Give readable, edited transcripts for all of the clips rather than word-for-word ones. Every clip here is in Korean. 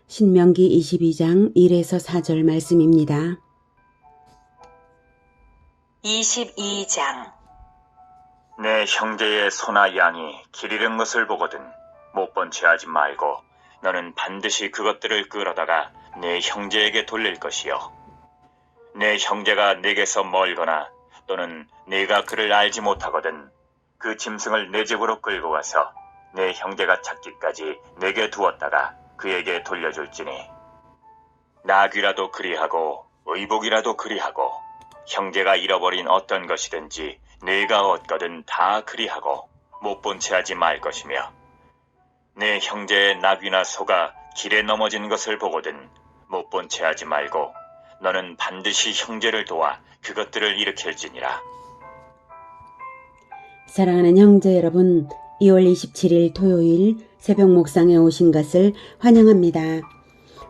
신명기 22장 1에서 4절 말씀입니다. 22장. 내 형제의 소나 양이 길 잃은 것을 보거든 못 본 채 하지 말고 너는 반드시 그것들을 끌어다가 내 형제에게 돌릴 것이요. 내 형제가 내게서 멀거나 또는 내가 그를 알지 못하거든 그 짐승을 내 집으로 끌고 가서 내 형제가 찾기까지 내게 두었다가 그에게 돌려줄지니 나귀라도 그리하고 의복이라도 그리하고 형제가 잃어버린 어떤 것이든지 내가 얻거든 다 그리하고 못 본 채 하지 말 것이며 내 형제의 나귀나 소가 길에 넘어진 것을 보거든 못 본 채 하지 말고 너는 반드시 형제를 도와 그것들을 일으킬지니라. 사랑하는 형제 여러분, 2월 27일 토요일 새벽 묵상에 오신 것을 환영합니다.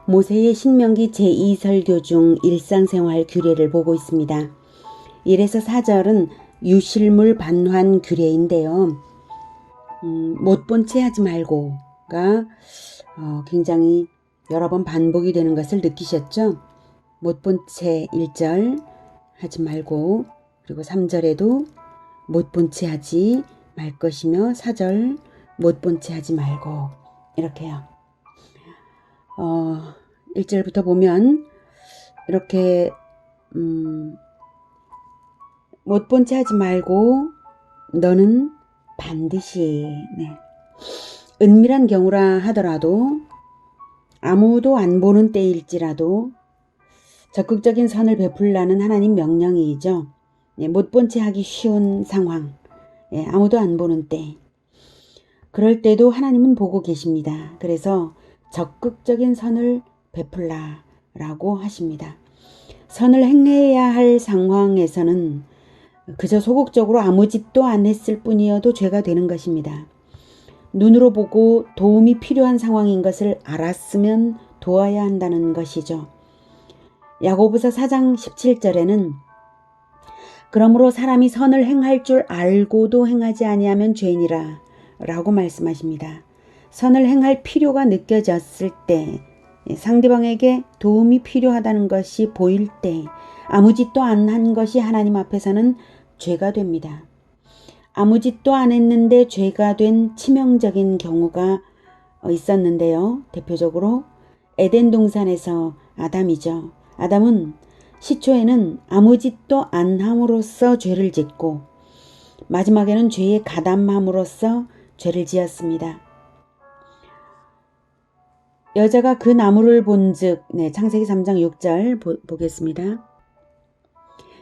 모세의 신명기 제2설교 중 일상생활 규례를 보고 있습니다. 1에서 4절은 유실물 반환 규례인데요. 못 본 채 하지 말고가 굉장히 여러 번 반복이 되는 것을 느끼셨죠? 못 본 채 1절 하지 말고, 그리고 3절에도 못 본 채 하지 말 것이며 4절 못 본 채 하지 말고, 이렇게요. 1절부터 보면 이렇게 못 본 채 하지 말고 너는 반드시, 은밀한 경우라 하더라도 아무도 안 보는 때일지라도 적극적인 선을 베풀라는 하나님 명령이죠. 못 본 채 하기 쉬운 상황, 아무도 안 보는 때, 그럴 때도 하나님은 보고 계십니다. 그래서 적극적인 선을 베풀라라고 하십니다. 선을 행해야 할 상황에서는 그저 소극적으로 아무 짓도 안 했을 뿐이어도 죄가 되는 것입니다. 눈으로 보고 도움이 필요한 상황인 것을 알았으면 도와야 한다는 것이죠. 야고보서 4장 17절에는 그러므로 사람이 선을 행할 줄 알고도 행하지 아니하면 죄인이라 라고 말씀하십니다. 선을 행할 필요가 느껴졌을 때, 상대방에게 도움이 필요하다는 것이 보일 때 아무 짓도 안 한 것이 하나님 앞에서는 죄가 됩니다. 아무 짓도 안 했는데 죄가 된 치명적인 경우가 있었는데요. 대표적으로 에덴 동산에서 아담이죠. 아담은 시초에는 아무 짓도 안 함으로써 죄를 짓고 마지막에는 죄에 가담함으로써 죄를 지었습니다. 여자가 그 나무를 본즉, 창세기 3장 6절 보겠습니다.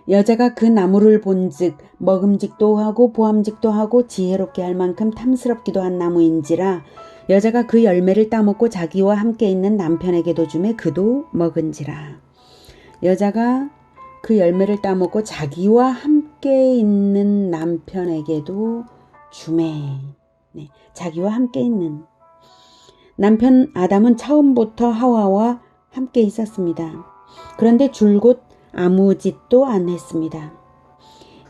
여자가 그 나무를 본즉 먹음직도 하고 보암직도 하고 지혜롭게 할 만큼 탐스럽기도 한 나무인지라 여자가 그 열매를 따먹고 자기와 함께 있는 남편에게도 주매 그도 먹은지라. 여자가 그 열매를 따먹고 자기와 함께 있는 남편에게도 주매. 자기와 함께 있는 남편 아담은 처음부터 하와와 함께 있었습니다. 그런데 줄곧 아무 짓도 안 했습니다.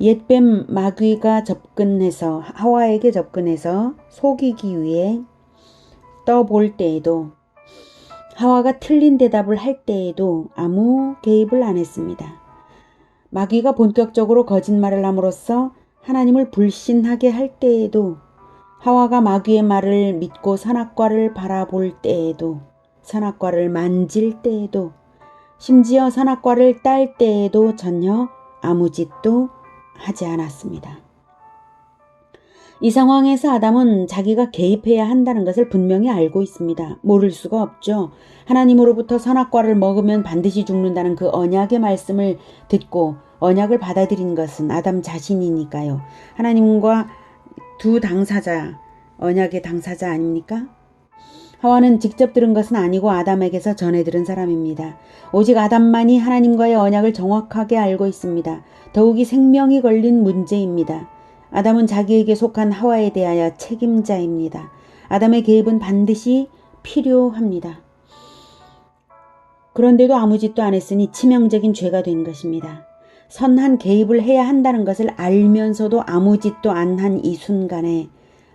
옛뱀 마귀가 하와에게 접근해서 속이기 위해 떠볼 때에도, 하와가 틀린 대답을 할 때에도 아무 개입을 안 했습니다. 마귀가 본격적으로 거짓말을 함으로써 하나님을 불신하게 할 때에도, 하와가 마귀의 말을 믿고 선악과를 바라볼 때에도, 선악과를 만질 때에도, 심지어 선악과를 딸 때에도 전혀 아무 짓도 하지 않았습니다. 이 상황에서 아담은 자기가 개입해야 한다는 것을 분명히 알고 있습니다. 모를 수가 없죠. 하나님으로부터 선악과를 먹으면 반드시 죽는다는 그 언약의 말씀을 듣고 언약을 받아들인 것은 아담 자신이니까요. 하나님과 두 당사자, 언약의 당사자 아닙니까? 하와는 직접 들은 것은 아니고 아담에게서 전해 들은 사람입니다. 오직 아담만이 하나님과의 언약을 정확하게 알고 있습니다. 더욱이 생명이 걸린 문제입니다. 아담은 자기에게 속한 하와에 대하여 책임자입니다. 아담의 개입은 반드시 필요합니다. 그런데도 아무 짓도 안 했으니 치명적인 죄가 된 것입니다. 선한 개입을 해야 한다는 것을 알면서도 아무 짓도 안 한 이 순간에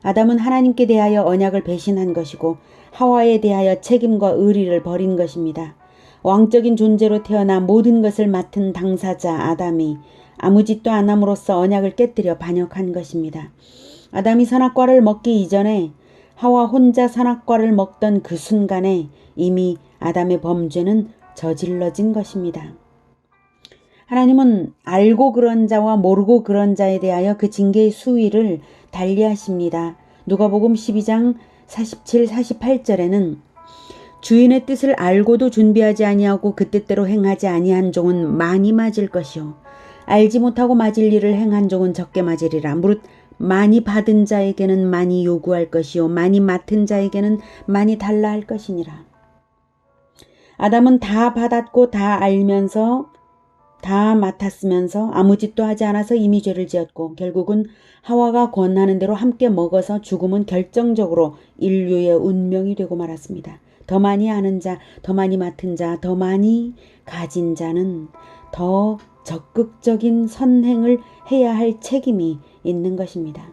아담은 하나님께 대하여 언약을 배신한 것이고 하와에 대하여 책임과 의리를 버린 것입니다. 왕적인 존재로 태어나 모든 것을 맡은 당사자 아담이 아무 짓도 안 함으로써 언약을 깨뜨려 반역한 것입니다. 아담이 선악과를 먹기 이전에 하와 혼자 선악과를 먹던 그 순간에 이미 아담의 범죄는 저질러진 것입니다. 하나님은 알고 그런 자와 모르고 그런 자에 대하여 그 징계의 수위를 달리하십니다. 누가복음 12장 47, 48절에는 주인의 뜻을 알고도 준비하지 아니하고 그 뜻대로 행하지 아니한 종은 많이 맞을 것이요 알지 못하고 맞을 일을 행한 종은 적게 맞으리라. 무릇 많이 받은 자에게는 많이 요구할 것이요 많이 맡은 자에게는 많이 달라 할 것이니라. 아담은 다 받았고 다 알면서 다 맡았으면서 아무 짓도 하지 않아서 이미 죄를 지었고 결국은 하와가 권하는 대로 함께 먹어서 죽음은 결정적으로 인류의 운명이 되고 말았습니다. 더 많이 아는 자, 더 많이 맡은 자, 더 많이 가진 자는 더 적극적인 선행을 해야 할 책임이 있는 것입니다.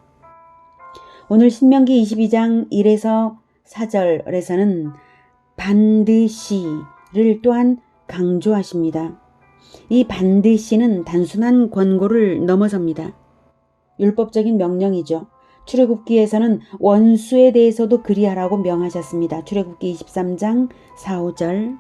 오늘 신명기 22장 1에서 4절에서는 반드시를 또한 강조하십니다. 이 반드시는 단순한 권고를 넘어섭니다. 율법적인 명령이죠. 출애굽기에서는 원수에 대해서도 그리하라고 명하셨습니다. 출애굽기 23장 4, 5절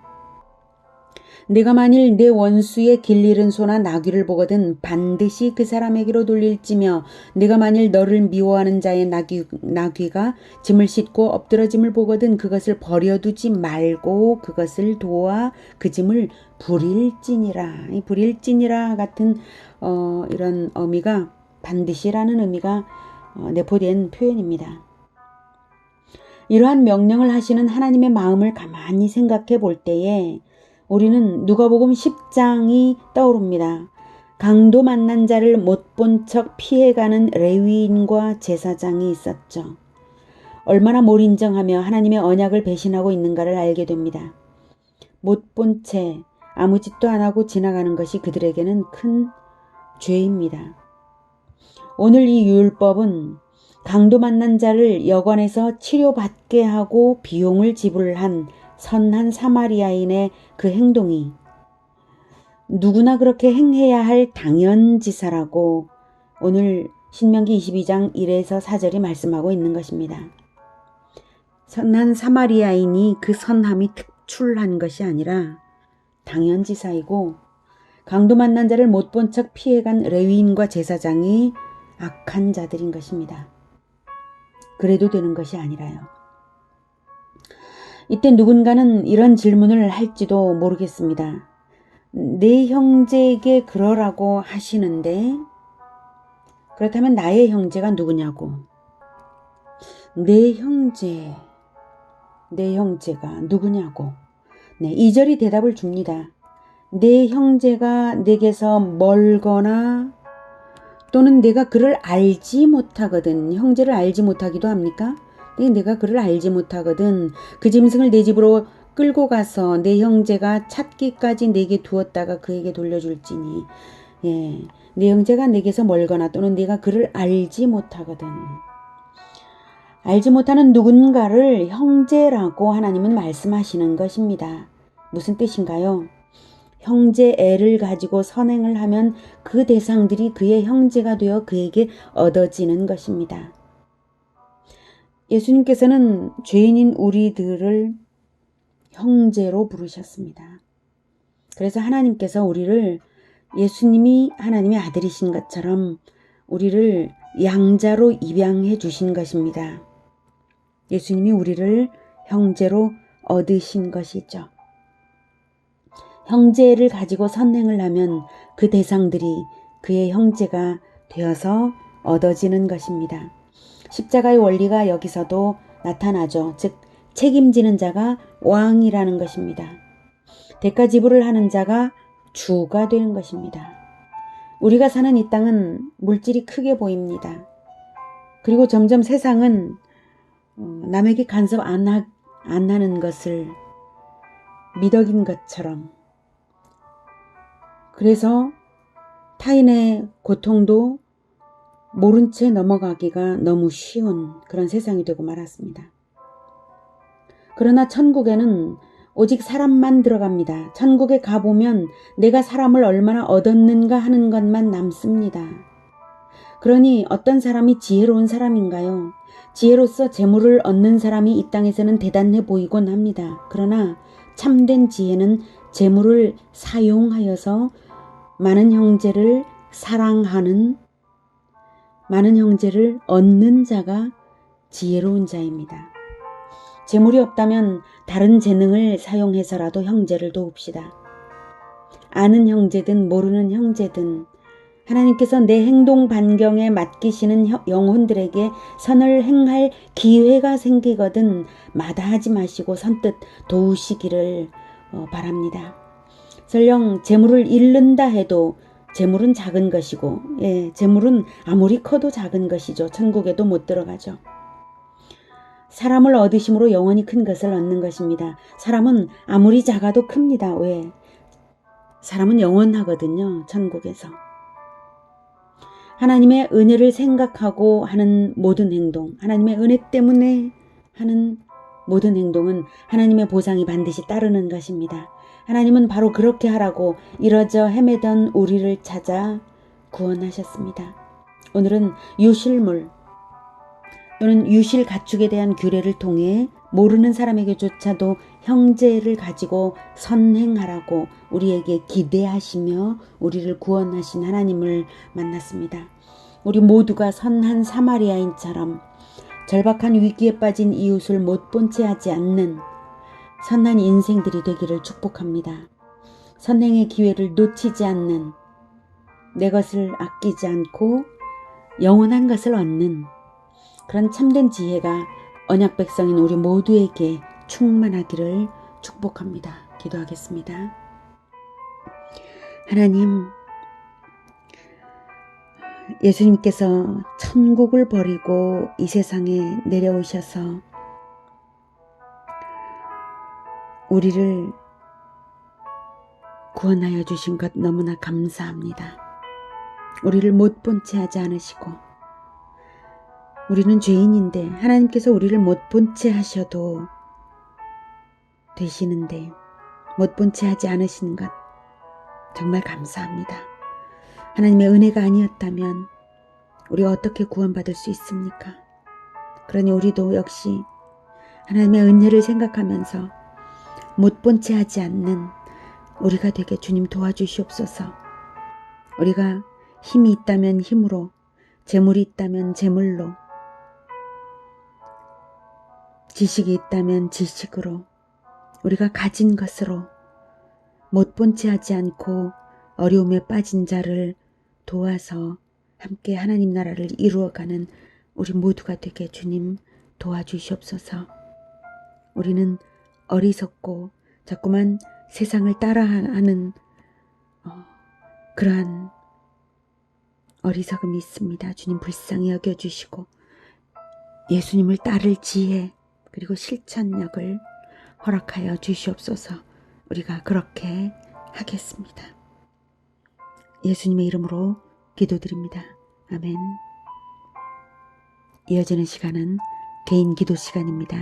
내가 만일 내 원수의 길 잃은 소나 나귀를 보거든 반드시 그 사람에게로 돌릴지며 내가 만일 너를 미워하는 자의 나귀가 짐을 싣고 엎드러짐을 보거든 그것을 버려두지 말고 그것을 도와 그 짐을 부릴지니라. 이 부릴지니라 같은 이런 의미가 반드시라는 의미가 내포된 표현입니다. 이러한 명령을 하시는 하나님의 마음을 가만히 생각해 볼 때에 우리는 누가복음 10장이 떠오릅니다. 강도 만난 자를 못 본 척 피해가는 레위인과 제사장이 있었죠. 얼마나 몰인정하며 하나님의 언약을 배신하고 있는가를 알게 됩니다. 못 본 채 아무 짓도 안 하고 지나가는 것이 그들에게는 큰 죄입니다. 오늘 이 율법은 강도 만난 자를 여관에서 치료받게 하고 비용을 지불한 선한 사마리아인의 그 행동이 누구나 그렇게 행해야 할 당연지사라고 오늘 신명기 22장 1에서 4절이 말씀하고 있는 것입니다. 선한 사마리아인이 그 선함이 특출한 것이 아니라 당연지사이고 강도 만난 자를 못 본 척 피해간 레위인과 제사장이 악한 자들인 것입니다. 그래도 되는 것이 아니라요. 이때 누군가는 이런 질문을 할지도 모르겠습니다. 내 형제에게 그러라고 하시는데 그렇다면 나의 형제가 누구냐고. 내 형제가 누구냐고. 네, 2절이 대답을 줍니다. 내 형제가 내게서 멀거나 또는 내가 그를 알지 못하거든. 형제를 알지 못하기도 합니까? 내가 그를 알지 못하거든. 그 짐승을 내 집으로 끌고 가서 내 형제가 찾기까지 내게 두었다가 그에게 돌려줄지니. 내 형제가 내게서 멀거나 또는 내가 그를 알지 못하거든. 알지 못하는 누군가를 형제라고 하나님은 말씀하시는 것입니다. 무슨 뜻인가요? 형제 애를 가지고 선행을 하면 그 대상들이 그의 형제가 되어 그에게 얻어지는 것입니다. 예수님께서는 죄인인 우리들을 형제로 부르셨습니다. 그래서 하나님께서 우리를 예수님이 하나님의 아들이신 것처럼 우리를 양자로 입양해 주신 것입니다. 예수님이 우리를 형제로 얻으신 것이죠. 형제를 가지고 선행을 하면 그 대상들이 그의 형제가 되어서 얻어지는 것입니다. 십자가의 원리가 여기서도 나타나죠. 즉 책임지는 자가 왕이라는 것입니다. 대가 지불을 하는 자가 주가 되는 것입니다. 우리가 사는 이 땅은 물질이 크게 보입니다. 그리고 점점 세상은 남에게 간섭 안 하는 것을 미덕인 것처럼, 그래서 타인의 고통도 모른 채 넘어가기가 너무 쉬운 그런 세상이 되고 말았습니다. 그러나 천국에는 오직 사람만 들어갑니다. 천국에 가보면 내가 사람을 얼마나 얻었는가 하는 것만 남습니다. 그러니 어떤 사람이 지혜로운 사람인가요? 지혜로서 재물을 얻는 사람이 이 땅에서는 대단해 보이곤 합니다. 그러나 참된 지혜는 재물을 사용하여서 많은 형제를 사랑하는, 많은 형제를 얻는 자가 지혜로운 자입니다. 재물이 없다면 다른 재능을 사용해서라도 형제를 도웁시다. 아는 형제든 모르는 형제든 하나님께서 내 행동 반경에 맡기시는 영혼들에게 선을 행할 기회가 생기거든 마다하지 마시고 선뜻 도우시기를 바랍니다. 설령 재물을 잃는다 해도 재물은 작은 것이고, 재물은 아무리 커도 작은 것이죠. 천국에도 못 들어가죠. 사람을 얻으심으로 영원히 큰 것을 얻는 것입니다. 사람은 아무리 작아도 큽니다. 왜? 사람은 영원하거든요. 천국에서. 하나님의 은혜를 생각하고 하는 모든 행동, 하나님의 은혜 때문에 하는 모든 행동은 하나님의 보상이 반드시 따르는 것입니다. 하나님은 바로 그렇게 하라고 이러저 헤매던 우리를 찾아 구원하셨습니다. 오늘은 유실물 또는 유실 가축에 대한 규례를 통해 모르는 사람에게조차도 형제를 가지고 선행하라고 우리에게 기대하시며 우리를 구원하신 하나님을 만났습니다. 우리 모두가 선한 사마리아인처럼 절박한 위기에 빠진 이웃을 못 본 채 하지 않는 선한 인생들이 되기를 축복합니다. 선행의 기회를 놓치지 않는, 내 것을 아끼지 않고 영원한 것을 얻는 그런 참된 지혜가 언약 백성인 우리 모두에게 충만하기를 축복합니다. 기도하겠습니다. 하나님, 예수님께서 천국을 버리고 이 세상에 내려오셔서 우리를 구원하여 주신 것 너무나 감사합니다. 우리를 못 본 채 하지 않으시고, 우리는 죄인인데 하나님께서 우리를 못 본 채 하셔도 되시는데 못 본 채 하지 않으시는 것 정말 감사합니다. 하나님의 은혜가 아니었다면 우리가 어떻게 구원받을 수 있습니까? 그러니 우리도 역시 하나님의 은혜를 생각하면서 못 본 채 하지 않는 우리가 되게 주님 도와주시옵소서. 우리가 힘이 있다면 힘으로, 재물이 있다면 재물로, 지식이 있다면 지식으로, 우리가 가진 것으로 못 본 채 하지 않고 어려움에 빠진 자를 도와서 함께 하나님 나라를 이루어가는 우리 모두가 되게 주님 도와주시옵소서. 우리는 어리석고 자꾸만 세상을 따라하는 그러한 어리석음이 있습니다. 주님 불쌍히 여겨주시고 예수님을 따를 지혜 그리고 실천력을 허락하여 주시옵소서. 우리가 그렇게 하겠습니다. 예수님의 이름으로 기도드립니다. 아멘. 이어지는 시간은 개인 기도 시간입니다.